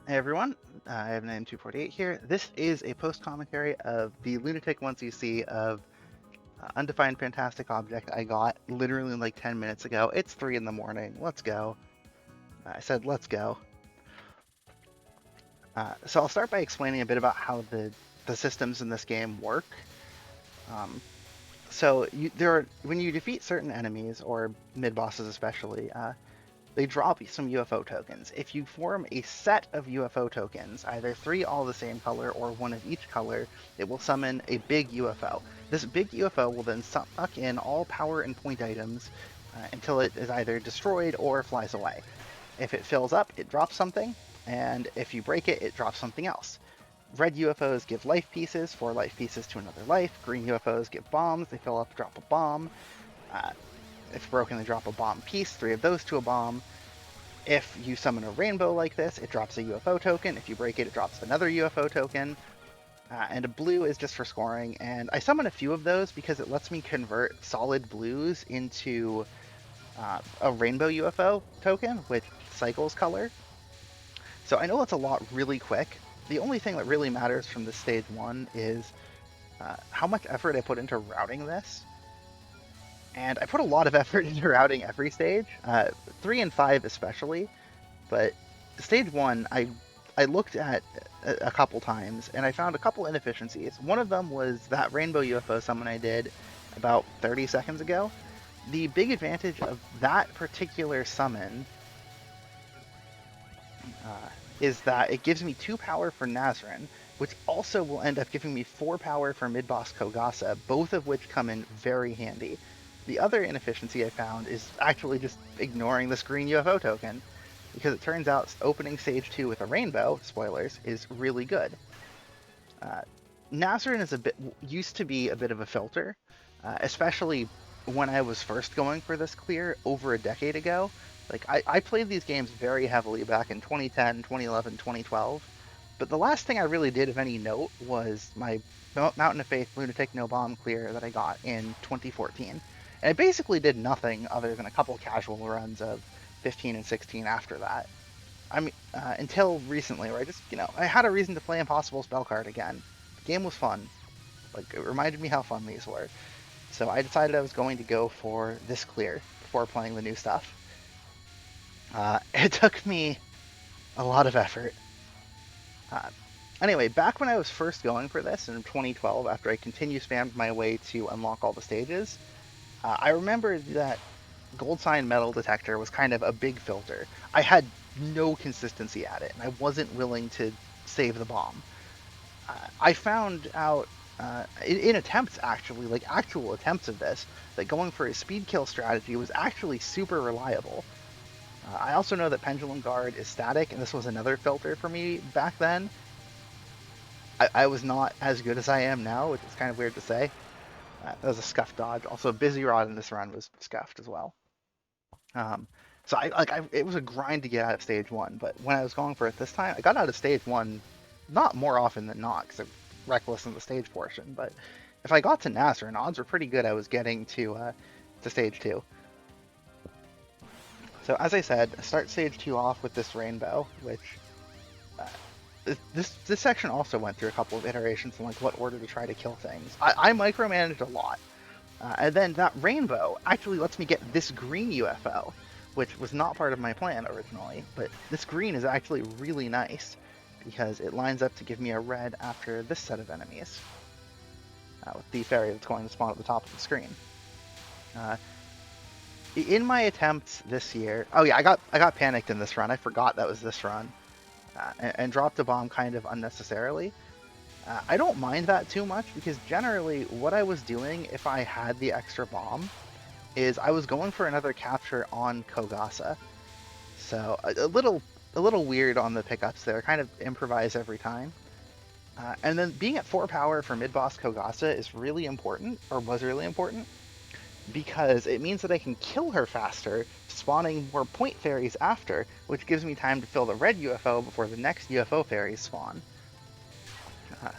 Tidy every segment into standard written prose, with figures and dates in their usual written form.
Hey everyone, I have name 248 here. This is a post commentary of the Lunatic 1cc of Undefined Fantastic Object I got literally like 10 minutes ago. It's 3 in the morning. Let's go. I said let's go. So I'll start by explaining a bit about how the systems in this game work. Um, when you defeat certain enemies, or mid bosses especially, they drop some UFO tokens. If you form a set of UFO tokens, either 3 all the same color or 1 of each color, it will summon a big UFO. This big UFO will then suck in all power and point items until it is either destroyed or flies away. If it fills up, it drops something, and if you break it, it drops something else. Red UFOs give life pieces, 4 life pieces to another life. Green UFOs give bombs, they fill up, drop a bomb. Uh, if broken, they drop a bomb piece, 3 of those to a bomb. If you summon a rainbow like this, it drops a UFO token. If you break it, it drops another UFO token. And a blue is just for scoring. And I summon a few of those because it lets me convert solid blues into a rainbow UFO token, which cycles color. So I know that's a lot really quick. The only thing that really matters from this stage 1 is how much effort I put into routing this. And I put a lot of effort into routing every stage, 3 and 5 especially. But stage 1, I looked at a couple times and I found a couple inefficiencies. One of them was that rainbow UFO summon I did about 30 seconds ago. The big advantage of that particular summon is that it gives me 2 power for Nazrin, which also will end up giving me 4 power for mid-boss Kogasa, both of which come in very handy. The other inefficiency I found is actually just ignoring this green UFO token, because it turns out opening stage 2 with a rainbow, spoilers, is really good. Uh, Nazrin is used to be a bit of a filter, especially when I was first going for this clear over a decade ago. Like, I played these games very heavily back in 2010, 2011, 2012, but the last thing I really did of any note was my Mountain of Faith Lunatic No Bomb clear that I got in 2014. And I basically did nothing other than a couple casual runs of 15 and 16 after that. I mean, until recently, where I had a reason to play Impossible Spellcard again. The game was fun. Like, it reminded me how fun these were. So I decided I was going to go for this clear before playing the new stuff. It took me a lot of effort. Uh, anyway, back when I was first going for this in 2012, after I continued spammed my way to unlock all the stages, I remember that gold sign metal detector was kind of a big filter. I had no consistency at it, and I wasn't willing to save the bomb. I found out in attempts, actually, like actual attempts of this, that going for a speed kill strategy was actually super reliable. I also know that Pendulum Guard is static, and this was another filter for me back then. I was not as good as I am now, which is kind of weird to say. That was a scuffed dodge. Also, Busy Rod in this run was scuffed as well. Um, so it was a grind to get out of stage 1, but when I was going for it this time, I got out of stage 1 not more often than not because I'm reckless in the stage portion. But if I got to Nazrin, odds were pretty good I was getting to stage 2. So as I said, start stage 2 off with this rainbow, which this section also went through a couple of iterations on like what order to try to kill things. I micromanaged a lot. And then that rainbow actually lets me get this green UFO, which was not part of my plan originally, but this green is actually really nice because it lines up to give me a red after this set of enemies, with the fairy that's going to spawn at the top of the screen. In my attempts this year, oh yeah, I got panicked in this run. I forgot that was this run, and dropped a bomb kind of unnecessarily. I don't mind that too much because generally what I was doing if I had the extra bomb is I was going for another capture on Kogasa. So a little weird on the pickups there, kind of improvise every time. And then being at 4 power for mid-boss Kogasa is really important, or was really important, because it means that I can kill her faster, spawning more point fairies after, which gives me time to fill the red UFO before the next UFO fairies spawn. Uh,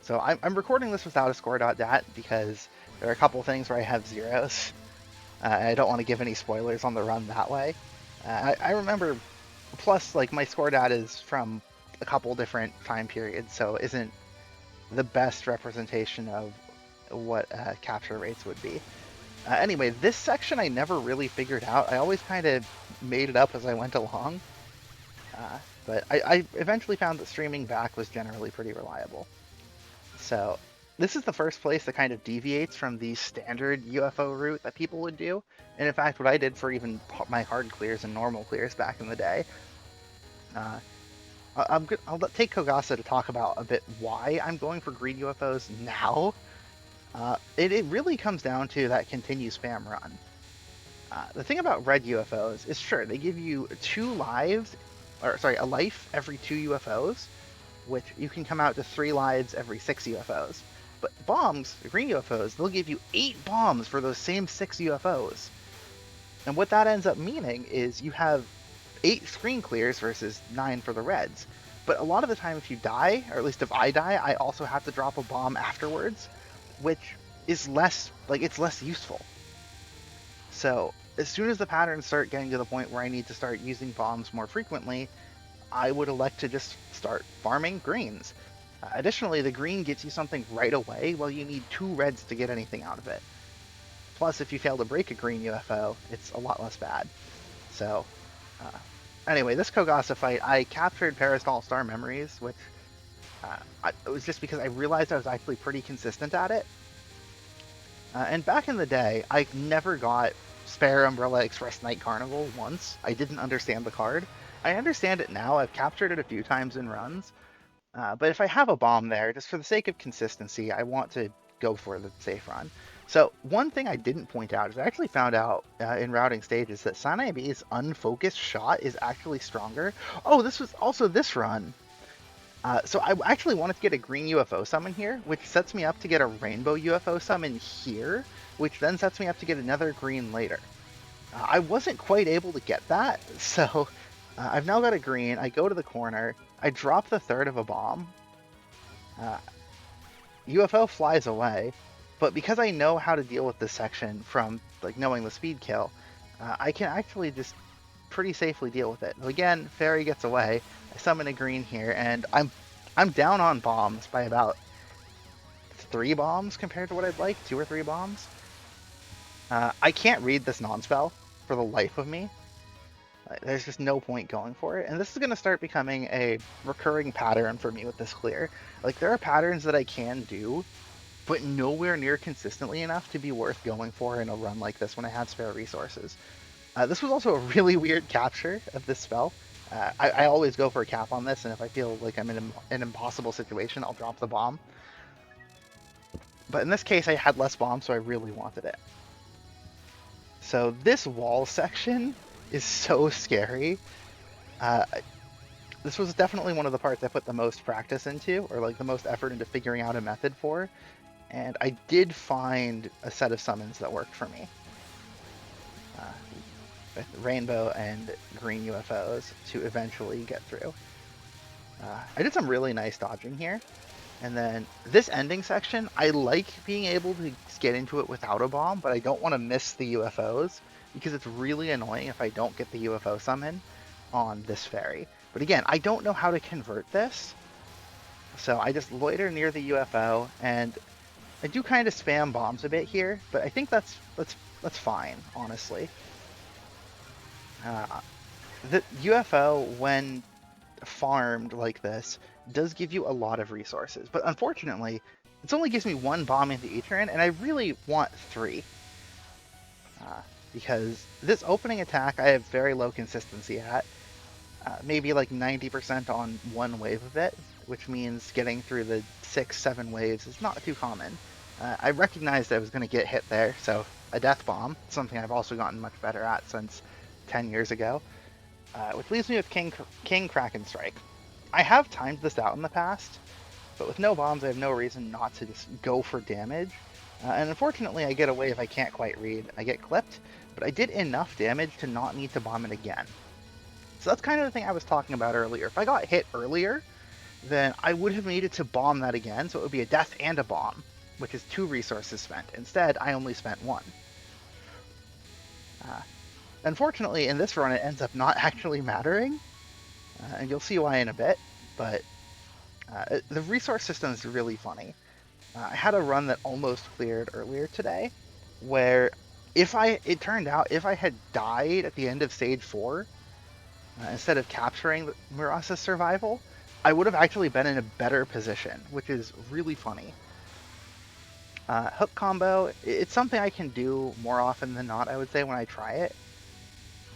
So I'm recording this without a score.dat because there are a couple things where I have zeros. I don't want to give any spoilers on the run that way. I remember Plus, like, my score data is from a couple different time periods, so isn't the best representation of what capture rates would be. Anyway, this section I never really figured out. I always kind of made it up as I went along. But I eventually found that streaming back was generally pretty reliable. So this is the first place that kind of deviates from the standard UFO route that people would do. And in fact, what I did for even my hard clears and normal clears back in the day. I'll take Kogasa to talk about a bit why I'm going for green UFOs now. It really comes down to that continue spam run. The thing about red UFOs is, sure, they give you a life every 2 UFOs, which you can come out to 3 lives every 6 UFOs. But bombs, the green UFOs, they'll give you 8 bombs for those same 6 UFOs. And what that ends up meaning is you have 8 screen clears versus 9 for the reds. But a lot of the time, if you die, or at least if I die, I also have to drop a bomb afterwards, which is less useful. So as soon as the patterns start getting to the point where I need to start using bombs more frequently, I would elect to just start farming greens. Additionally, the green gives you something right away, while you need 2 reds to get anything out of it. Plus, if you fail to break a green UFO, it's a lot less bad. So, anyway, this Kogasa fight, I captured Parasol Star Memories, which it was just because I realized I was actually pretty consistent at it. And back in the day, I never got Spare Umbrella Express Night Carnival once. I didn't understand the card. I understand it now. I've captured it a few times in runs. But if I have a bomb there, just for the sake of consistency, I want to go for the safe run. So one thing I didn't point out is I actually found out in routing stages that Sanai B's unfocused shot is actually stronger. Oh, this was also this run. So I actually wanted to get a green UFO summon here, which sets me up to get a rainbow UFO summon here, which then sets me up to get another green later. I wasn't quite able to get that, so I've now got a green. I go to the corner. I drop the third of a bomb. UFO flies away, but because I know how to deal with this section from like knowing the speed kill, I can actually just pretty safely deal with it. Again, fairy gets away. I summon a green here, and I'm down on bombs by about 3 bombs compared to what I'd like, 2 or 3 bombs. I can't read this non-spell for the life of me. There's just no point going for it, and this is going to start becoming a recurring pattern for me with this clear. Like, there are patterns that I can do, but nowhere near consistently enough to be worth going for in a run like this when I have spare resources. This was also a really weird capture of this spell. I always go for a cap on this, and if I feel like I'm in an impossible situation, I'll drop the bomb. But in this case, I had less bombs, so I really wanted it. So this wall section is so scary. This was definitely one of the parts I put the most practice into, or like the most effort into figuring out a method for. And I did find a set of summons that worked for me. With rainbow and green UFOs to eventually get through. I did some really nice dodging here. And then this ending section, I like being able to get into it without a bomb, but I don't want to miss the UFOs because it's really annoying if I don't get the UFO summon on this fairy. But again, I don't know how to convert this. So I just loiter near the UFO, and I do kind of spam bombs a bit here, but I think that's fine, honestly. The UFO, when farmed like this, does give you a lot of resources, but unfortunately, it only gives me 1 bomb into each turn, and I really want 3. Because this opening attack I have very low consistency at. Maybe like 90% on 1 wave of it, which means getting through the 6-7 waves is not too common. I recognized I was going to get hit there, so a death bomb, something I've also gotten much better at since 10 years ago, which leaves me with King Kraken Strike. I have timed this out in the past, but with no bombs, I have no reason not to just go for damage. And unfortunately, I get a wave I can't quite read. I get clipped, but I did enough damage to not need to bomb it again. So that's kind of the thing I was talking about earlier. If I got hit earlier, then I would have needed to bomb that again, so it would be a death and a bomb, which is 2 resources spent. Instead, I only spent 1. Unfortunately, in this run, it ends up not actually mattering, and you'll see why in a bit, but the resource system is really funny. I had a run that almost cleared earlier today, where it turned out if I had died at the end of stage 4, instead of capturing Murasa's survival, I would have actually been in a better position, which is really funny. Hook combo, it's something I can do more often than not, I would say, when I try it.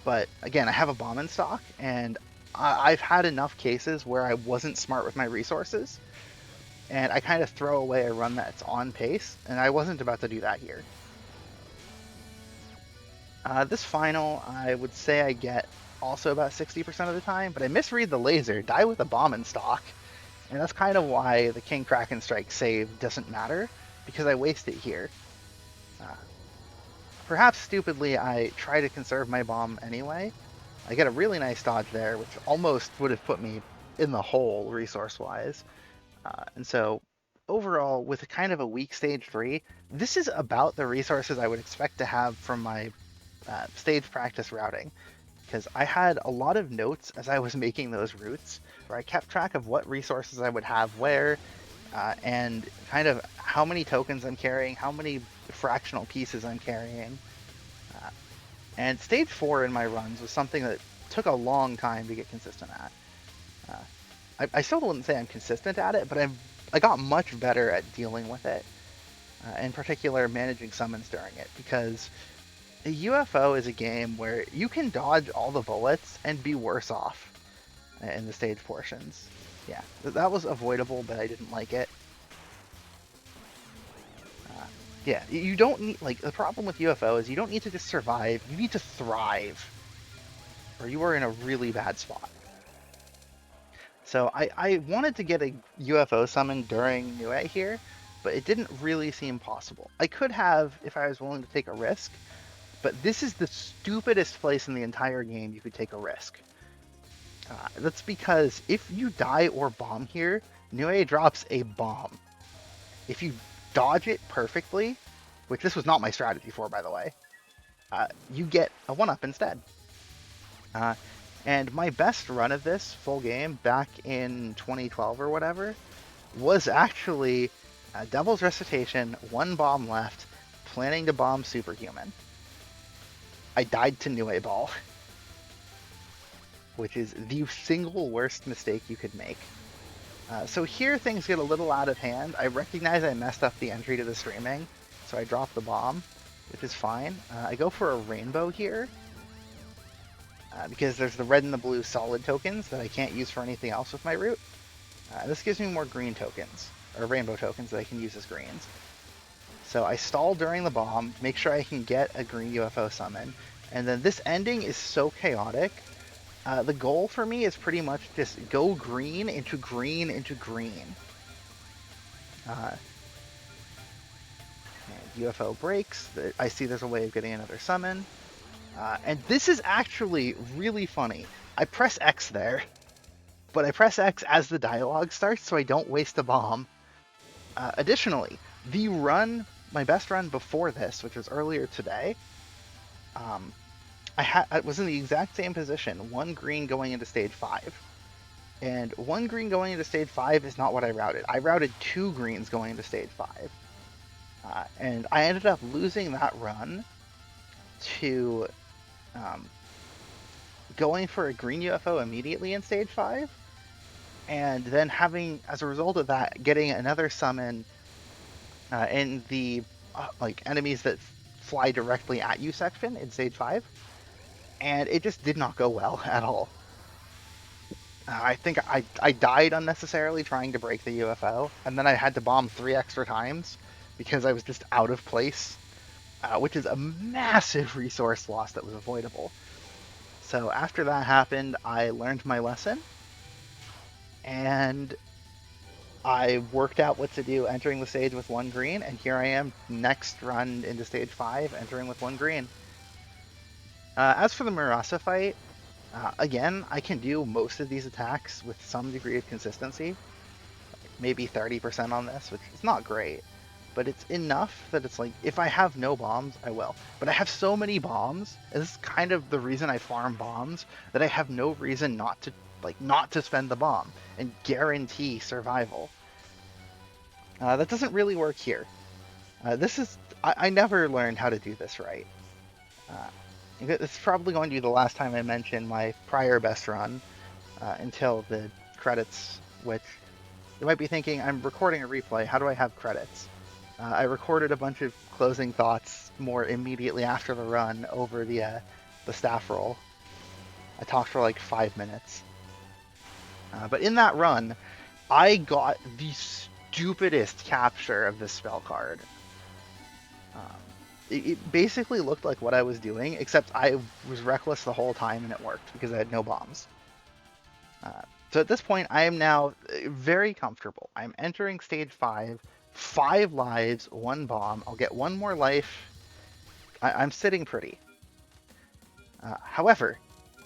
But again, I have a bomb in stock, and I've had enough cases where I wasn't smart with my resources, and I kind of throw away a run that's on pace, and I wasn't about to do that here. This final, I would say I get also about 60% of the time, but I misread the laser, die with a bomb in stock, and that's kind of why the King Kraken Strike save doesn't matter, because I waste it here. Uh, Perhaps stupidly, I try to conserve my bomb anyway. I get a really nice dodge there, which almost would have put me in the hole resource-wise. And so overall, with a kind of a weak stage 3, this is about the resources I would expect to have from my stage practice routing, because I had a lot of notes as I was making those routes where I kept track of what resources I would have where, and kind of how many tokens I'm carrying, how many fractional pieces I'm carrying. Uh, and stage 4 in my runs was something that took a long time to get consistent at. I still wouldn't say I'm consistent at it, but I got much better at dealing with it, in particular managing summons during it, because a UFO is a game where you can dodge all the bullets and be worse off in the stage portions. Yeah, that was avoidable, but I didn't like it. Uh, yeah, you don't need, like, the problem with UFO is you don't need to just survive, you need to thrive, or you are in a really bad spot. So I wanted to get a UFO summon during New here, but it didn't really seem possible. I could have if I was willing to take a risk, but this is the stupidest place in the entire game you could take a risk. That's because if you die or bomb here, Niue drops a bomb. If you dodge it perfectly, which this was not my strategy for, by the way, you get a 1-up instead. Uh, and my best run of this full game back in 2012 or whatever was actually Devil's Recitation, 1 bomb left, planning to bomb Superhuman. I died to Niue Ball, which is the single worst mistake you could make. So here things get a little out of hand. I recognize I messed up the entry to the streaming, so I dropped the bomb, which is fine. I go for a rainbow here, because there's the red and the blue solid tokens that I can't use for anything else with my route. This gives me more green tokens, or rainbow tokens that I can use as greens. So I stall during the bomb, make sure I can get a green UFO summon, and then this ending is so chaotic. The goal for me is pretty much just go green into green into green. UFO breaks. I see there's a way of getting another summon. And this is actually really funny. I press X there, but I press X as the dialogue starts so I don't waste a bomb. Additionally, my best run before this, which was earlier today, I was in the exact same position, 1 green going into stage 5. And 1 green going into stage 5 is not what I routed. I routed 2 greens going into stage 5. And I ended up losing that run to going for a green UFO immediately in stage 5, and then having, as a result of that, getting another summon in the like enemies that fly directly at you section in stage 5, and it just did not go well at all. I think I died unnecessarily trying to break the UFO, and then I had to bomb 3 extra times because I was just out of place, which is a massive resource loss that was avoidable. So after that happened, I learned my lesson, and I worked out what to do entering the stage with 1 green, and here I am next run into stage 5, entering with 1 green. As for the Murasa fight, again, I can do most of these attacks with some degree of consistency, maybe 30% on this, which is not great, but it's enough that it's like, if I have no bombs, I will. But I have so many bombs, and this is kind of the reason I farm bombs, that I have no reason not to like not to spend the bomb and guarantee survival. That doesn't really work here. I never learned how to do this right. Uh, it's probably going to be the last time I mention my prior best run until the credits, which you might be thinking, I'm recording a replay. How do I have credits? I recorded a bunch of closing thoughts more immediately after the run over the staff roll. I talked for like 5 minutes. But in that run, I got the stupidest capture of this spell card. It basically looked like what I was doing, except I was reckless the whole time and it worked because I had no bombs. So at this point, I am now very comfortable. I'm entering stage 5, 5 lives, 1 bomb. I'll get 1 more life. I'm sitting pretty. However,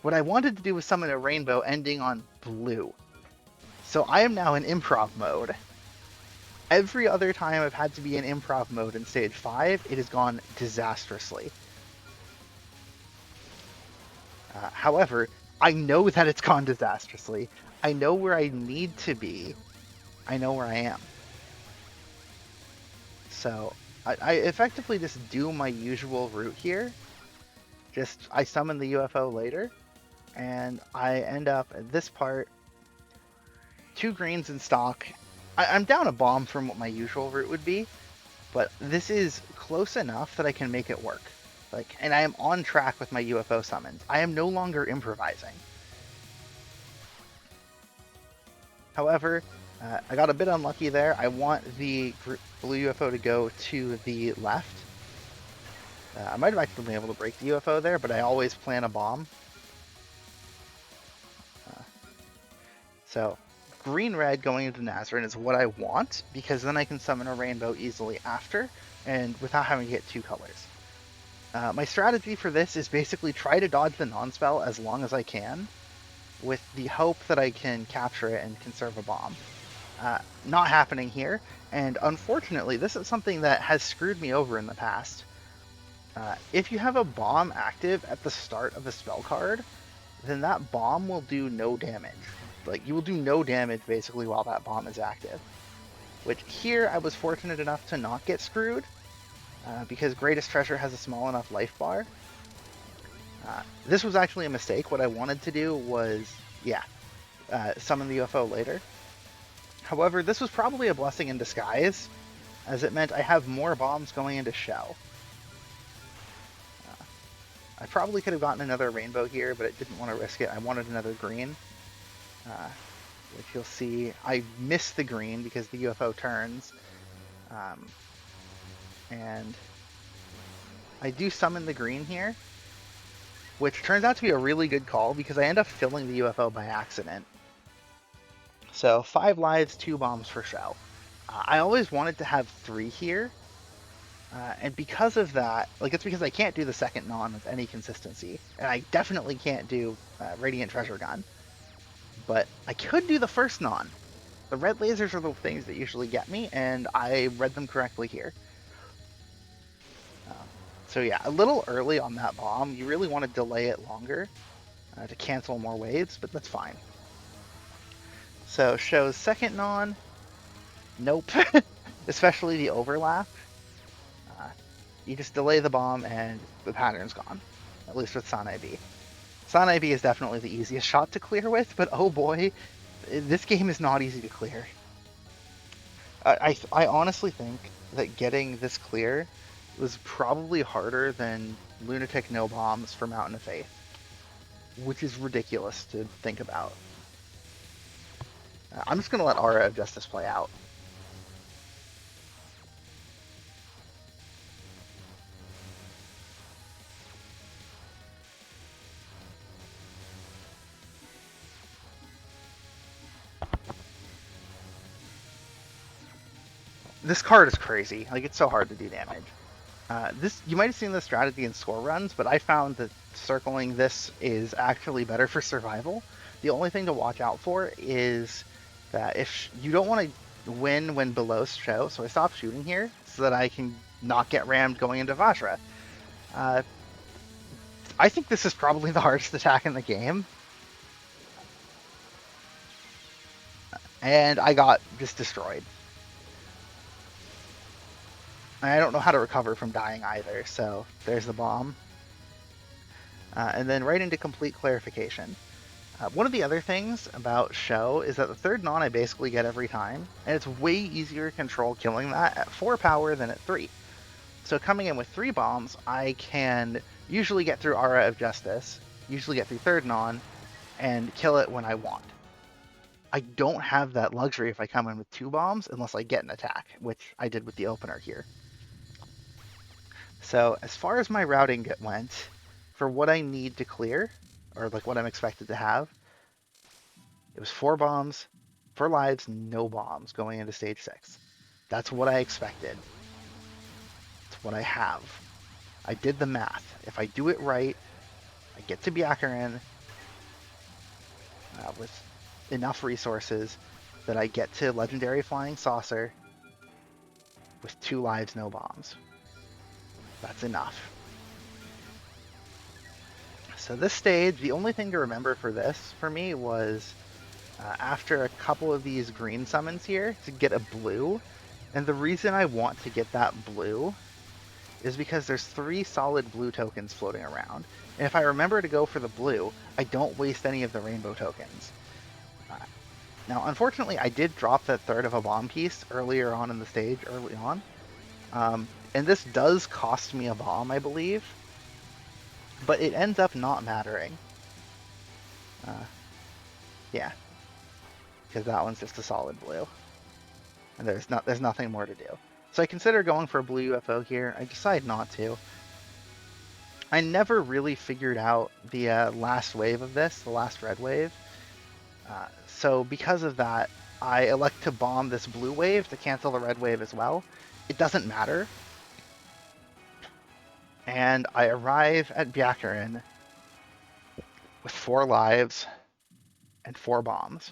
what I wanted to do was summon a rainbow ending on blue. So I am now in improv mode. Every other time I've had to be in improv mode in stage 5, it has gone disastrously. However, I know that it's gone disastrously. I know where I need to be. I know where I am. So I effectively just do my usual route here. I summon the UFO later, and I end up at this part, 2 greens in stock. I'm down a bomb from what my usual route would be, but this is close enough that I can make it work. And I am on track with my UFO summons. I am no longer improvising. However, I got a bit unlucky there. I want the blue UFO to go to the left. I might have actually been able to break the UFO there, but I always plan a bomb. So green-red going into Nazarene is what I want, because then I can summon a rainbow easily after, and without having to get 2 colors. My strategy for this is basically try to dodge the non-spell as long as I can, with the hope that I can capture it and conserve a bomb. Not happening here, and unfortunately this is something that has screwed me over in the past. If you have a bomb active at the start of a spell card, then that bomb will do no damage. You will do no damage basically while that bomb is active. Which here I was fortunate enough to not get screwed, because Greatest Treasure has a small enough life bar. This was actually a mistake. What I wanted to do was, summon the UFO later. However, this was probably a blessing in disguise, as it meant I have more bombs going into Shell. I probably could have gotten another rainbow here, but I didn't want to risk it. I wanted another green. Which you'll see, I missed the green because the UFO turns. And I do summon the green here, which turns out to be a really good call because I end up filling the UFO by accident. So 5 lives, 2 bombs for Shell. I always wanted to have 3 here. And because of that, it's because I can't do the second non with any consistency. And I definitely can't do Radiant Treasure Gun. But I could do the first non. The red lasers are the things that usually get me, and I read them correctly here. So yeah, a little early on that bomb. You really want to delay it longer to cancel more waves, but that's fine. So shows second non. Nope. Especially the overlap. You just delay the bomb and the pattern's gone. At least with Sanai B. Sanai B is definitely the easiest shot to clear with, but oh boy, this game is not easy to clear. I honestly think that getting this clear was probably harder than Lunatic no bombs for Mountain of Faith, which is ridiculous to think about. I'm just going to let Aura of Justice play out. This card is crazy. It's so hard to do damage. You might have seen this strategy in score runs, but I found that circling this is actually better for survival. The only thing to watch out for is that if you don't want to win when below show, so I stopped shooting here so that I can not get rammed going into Vajra. I think this is probably the hardest attack in the game. And I got just destroyed. And I don't know how to recover from dying either, so there's the bomb. And then right into complete clarification. One of the other things about Show is that the third non I basically get every time, and it's way easier to control killing that at 4 power than at 3. So coming in with 3 bombs, I can usually get through Aura of Justice, usually get through third non, and kill it when I want. I don't have that luxury if I come in with 2 bombs unless I get an attack, which I did with the opener here. So as far as my routing went, for what I need to clear, or like what I'm expected to have, it was 4 bombs, 4 lives, no bombs going into stage 6. That's what I expected. It's what I have. I did the math. If I do it right, I get to Byakuren with enough resources that I get to Legendary Flying Saucer with 2 lives, no bombs. That's enough. So this stage, the only thing to remember for this, for me, was after a couple of these green summons here, to get a blue. And the reason I want to get that blue is because there's 3 solid blue tokens floating around. And if I remember to go for the blue, I don't waste any of the rainbow tokens. Now, unfortunately, I did drop that third of a bomb piece earlier on in the stage, early on. And this does cost me a bomb, I believe. But it ends up not mattering. Yeah. Because that one's just a solid blue. And there's nothing more to do. So I consider going for a blue UFO here. I decide not to. I never really figured out the last wave of this, the last red wave. So because of that, I elect to bomb this blue wave to cancel the red wave as well. It doesn't matter. And I arrive at Byakuren with 4 lives and 4 bombs.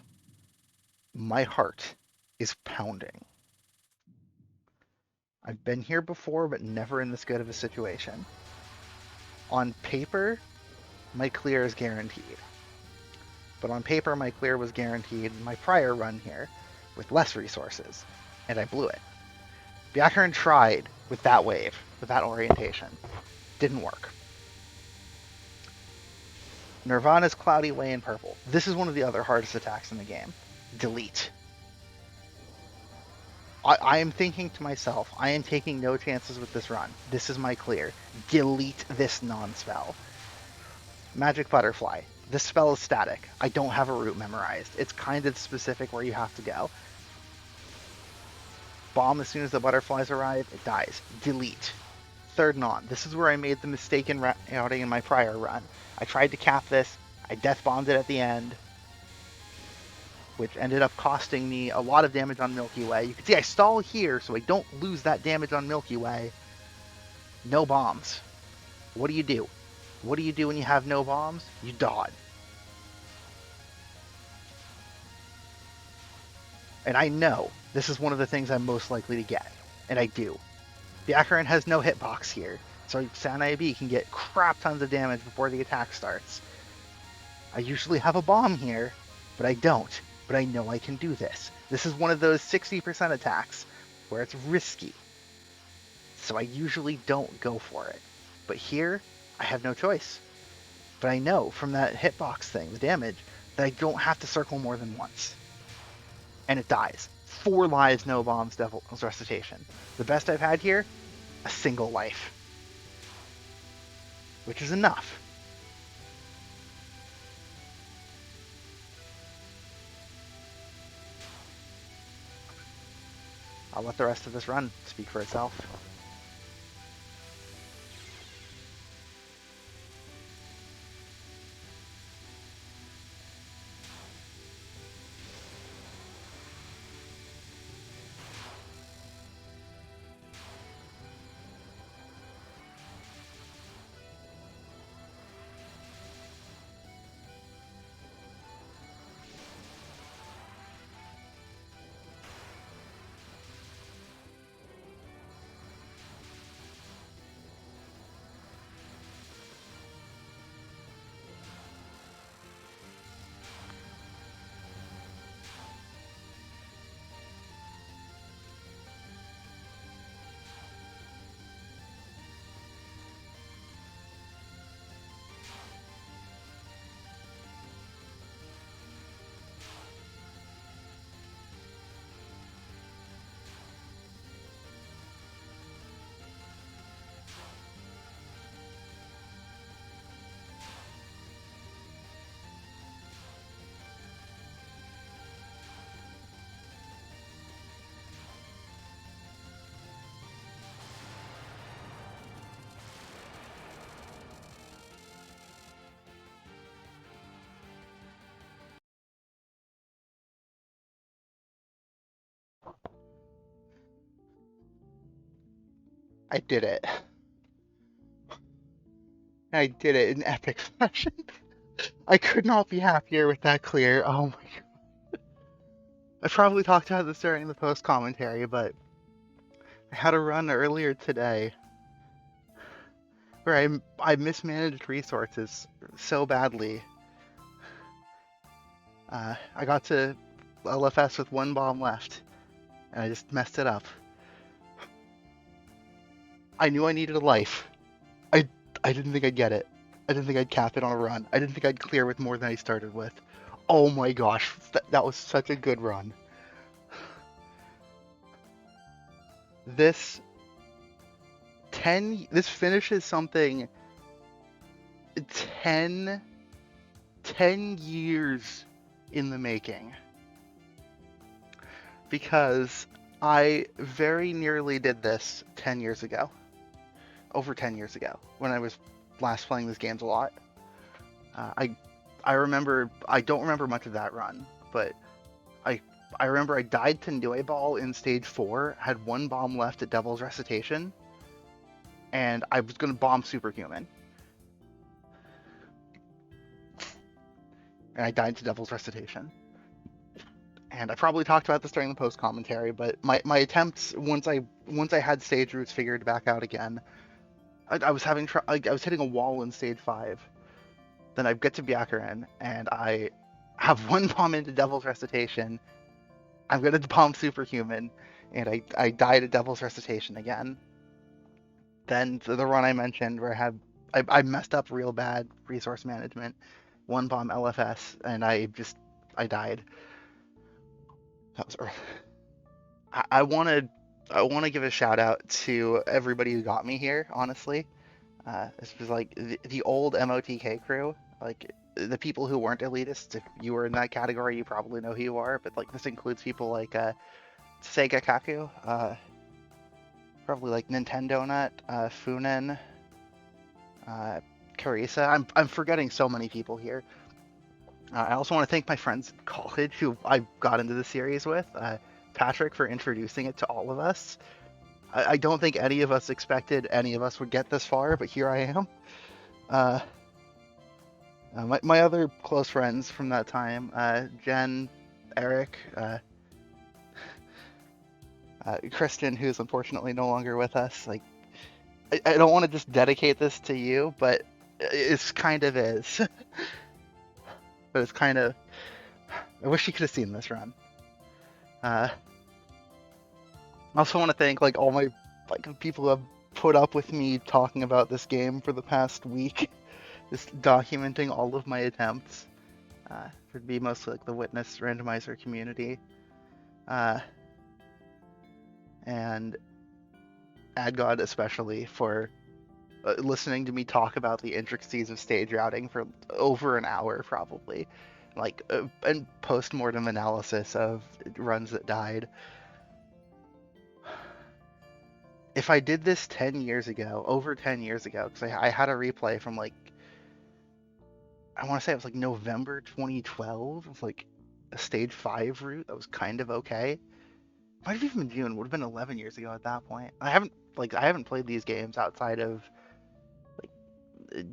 My heart is pounding. I've been here before, but never in this good of a situation. On paper, my clear is guaranteed. But on paper, my clear was guaranteed in my prior run here with less resources, and I blew it. Byakuren tried with that wave, with that orientation. Didn't work. Nirvana's Cloudy Way in purple. This is one of the other hardest attacks in the game. Delete. I am thinking to myself, I am taking no chances with this run. This is my clear. Delete this non-spell. Magic Butterfly. This spell is static. I don't have a route memorized. It's kind of specific where you have to go. Bomb as soon as the butterflies arrive, it dies. Delete. Third non. This is where I made the mistake in routing in my prior run. I tried to cap this. I death bombed it at the end, which ended up costing me a lot of damage on Milky Way. You can see I stall here so I don't lose that damage on Milky Way. No bombs. What do you do? What do you do when you have no bombs? You dodge. And I know this is one of the things I'm most likely to get, and I do. Byakuren has no hitbox here, so Sanae can get crap tons of damage before the attack starts. I usually have a bomb here, but I don't. But I know I can do this. This is one of those 60% attacks where it's risky. So I usually don't go for it. But here, I have no choice. But I know from that hitbox thing, the damage, that I don't have to circle more than once. And it dies. 4 lives, no bombs, Devil's Recitation. The best I've had here, a single life. Which is enough. I'll let the rest of this run speak for itself. I did it. I did it in epic fashion. I could not be happier with that clear. Oh my god. I probably talked about this during the post commentary, but I had a run earlier today where I mismanaged resources so badly. I got to LFS with one bomb left, and I just messed it up. I knew I needed a life. I I didn't think I'd get it. I didn't think I'd cap it on a run. I didn't think I'd clear with more than I started with. Oh my gosh, that was such a good run. This this finishes something 10 10 years in the making, because I very nearly did this 10 years ago. Over 10 years ago, when I was last playing these games a lot. Uh, I I remember, I don't remember much of that run, but I I remember I died to Nue Ball in stage 4, had one bomb left at Devil's Recitation, and I was gonna bomb Superhuman. And I died to Devil's Recitation. And I probably talked about this during the post commentary, but my attempts, once I had stage routes figured back out again, I was having I was hitting a wall in stage 5. Then I get to Byakuren, and I have one bomb into Devil's Recitation. I'm gonna bomb Superhuman, and I died at Devil's Recitation again. Then the run I mentioned where I messed up real bad resource management, one bomb LFS, and I died. That was early. I want to give a shout out to everybody who got me here. Honestly, this was like the old MOTK crew, like the people who weren't elitists. If you were in that category, you probably know who you are. But like this includes people like Sega Kaku, probably like Nintendo Nut, Funen, Carissa. I'm forgetting so many people here. I also want to thank my friends in college who I got into the series with. Patrick for introducing it to all of us. I don't think any of us expected any of us would get this far, but here I am. Uh, my other close friends from that time, Jen, Eric, Kristen, who's unfortunately no longer with us. Like, I don't want to just dedicate this to you, but it's kind of is. But it's kind of. I wish you could have seen this run. I also want to thank like all my people who have put up with me talking about this game for the past week, just documenting all of my attempts. For to be mostly like the witness randomizer community, and AdGod especially for listening to me talk about the intricacies of stage routing for over an hour probably, like and post-mortem analysis of runs that died. If I did this 10 years ago, over 10 years ago, because I had a replay from like, I want to say it was like November 2012, it was like a stage 5 route that was kind of okay. Might have even been June, would have been 11 years ago at that point. I haven't played these games outside of like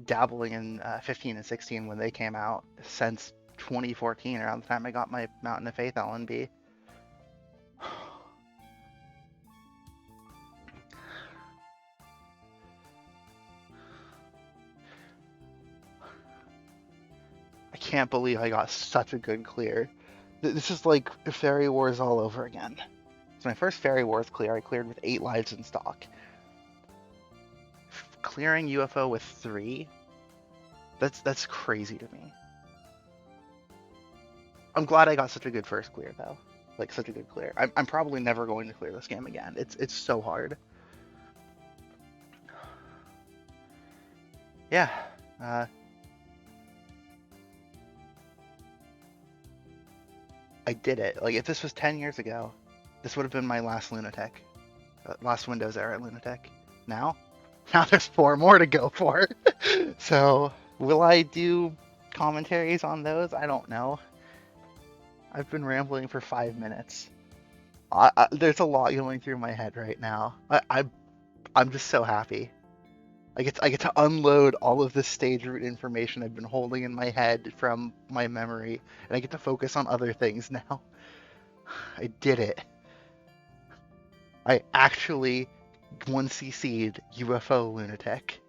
dabbling in 15 and 16 when they came out since 2014, around the time I got my Mountain of Faith LNB. I can't believe I got such a good clear. This is like Fairy Wars all over again. It's my first Fairy Wars clear. I cleared with 8 lives in stock. Clearing UFO with 3? That's crazy to me. I'm glad I got such a good first clear though. Like such a good clear. I'm probably never going to clear this game again. It's so hard. Yeah. I did it. Like if this was 10 years ago, this would have been my last Lunatic. Last Windows era Lunatic. Now there's 4 more to go for. So will I do commentaries on those? I don't know. I've been rambling for 5 minutes. There's a lot going through my head right now. I'm just so happy. I get to unload all of this stage route information I've been holding in my head from my memory, and I get to focus on other things now. I did it. I actually 1CC'd UFO Lunatic.